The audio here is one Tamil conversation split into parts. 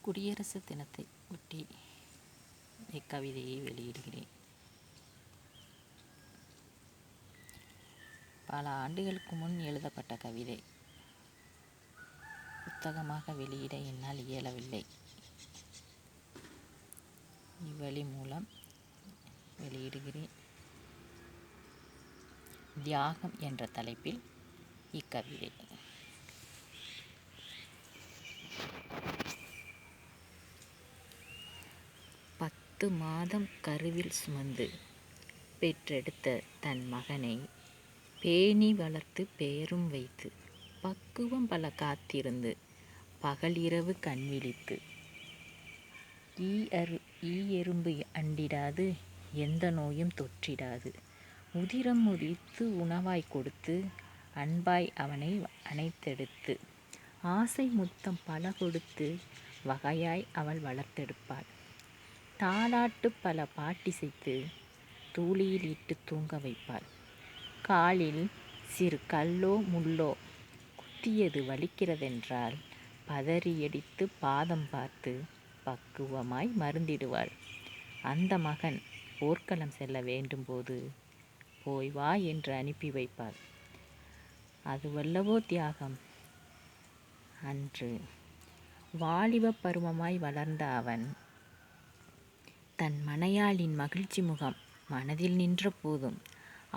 குடியரசு தினத்தை ஒட்டி இக்கவிதையை வெளியிடுகிறேன். பல ஆண்டுகளுக்கு முன் எழுதப்பட்ட கவிதை. புத்தகமாக வெளியிட என்னால் இயலவில்லை. இவ்வழி மூலம் வெளியிடுகிறேன். தியாகம் என்ற தலைப்பில் இக்கவிதை. 10 மாதம் கருவில் சுமந்து பெற்றெடுத்த தன் மகனை பேணி வளர்த்து பெயரும் வைத்து பக்குவம் பல காத்திருந்து பகல் இரவு கண் விழித்து ஈ எறும்பு அண்டிடாது எந்த நோயும் தொற்றிடாது உதிரம் முறித்து உணவாய் கொடுத்து அன்பாய் அவனை அணைத்தெடுத்து ஆசை முத்தம் பல கொடுத்து வகையாய் அவள் வளர்த்தெடுப்பாள். தாலாட்டு பல பாட்டிசைத்து தூளியில் இட்டு தூங்க வைப்பாள். காலில் சிறு கல்லோ முள்ளோ குத்தியது வலிக்கிறதென்றால் பதறியடித்து பாதம் பார்த்து பக்குவமாய் மருந்திடுவாள். அந்த மகன் போர்க்களம் செல்ல வேண்டும்போது போய் வா என்று அனுப்பி வைப்பாள். அதுவல்லவோ தியாகம். அன்று வாலிப பருவமாய் வளர்ந்த அவன் தன் மனையாளின் மகிழ்ச்சி முகம் மனதில் நின்ற போதும்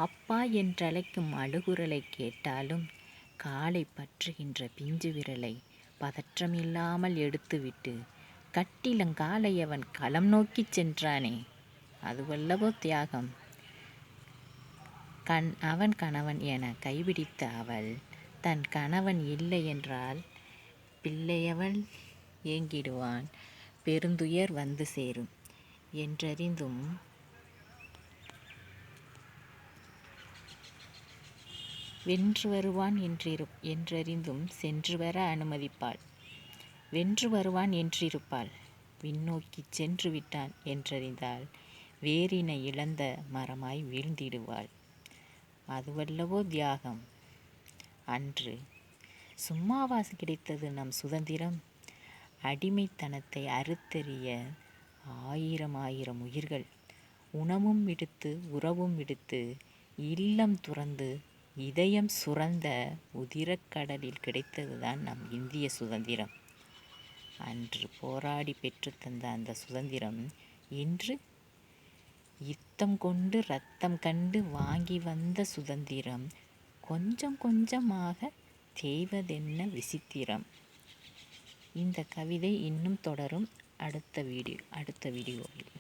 அப்பா என்றழைக்கும் அழுகுரலை கேட்டாலும் காலை பற்றுகின்ற பிஞ்சு விரலை பதற்றமில்லாமல் எடுத்துவிட்டு கட்டிலங்காலை அவன் களம் நோக்கி சென்றானே, அதுவல்லவோ தியாகம். அவன் கணவன் என கைபிடித்த அவள் தன் கணவன் இல்லை என்றால் பிள்ளையவள் ஏங்கிடுவான், பெருந்துயர் வந்து சேரும் என்றறிந்தும் வென்று வருவான் என்றறிந்தும் சென்று வர அனுமதிப்பாள். வென்று வருவான் என்றிருப்பாள். விண்ணோக்கி சென்று விட்டான் என்றறிந்தால் வேரினை இழந்த மரமாய் வீழ்ந்திடுவாள். அதுவல்லவோ தியாகம். அன்று சும்மாவா கிடைத்தது நம் சுதந்திரம்? அடிமைத்தனத்தை அறுத்தெறிய ஆயிரம் உயிர்கள் உணவும் விடுத்து உறவும் விடுத்து இல்லம் துறந்து இதயம் சுரந்த உதிரக்கடலில் கிடைத்ததுதான் நம் இந்திய சுதந்திரம். அன்று போராடி பெற்றுத்தந்த அந்த சுதந்திரம் இன்று யுத்தம் கொண்டு இரத்தம் கண்டு வாங்கி வந்த சுதந்திரம் கொஞ்சம் கொஞ்சமாக தேய்வதென்ன விசித்திரம். இந்த கவிதை இன்னும் தொடரும் அடுத்த வீடியோவில்.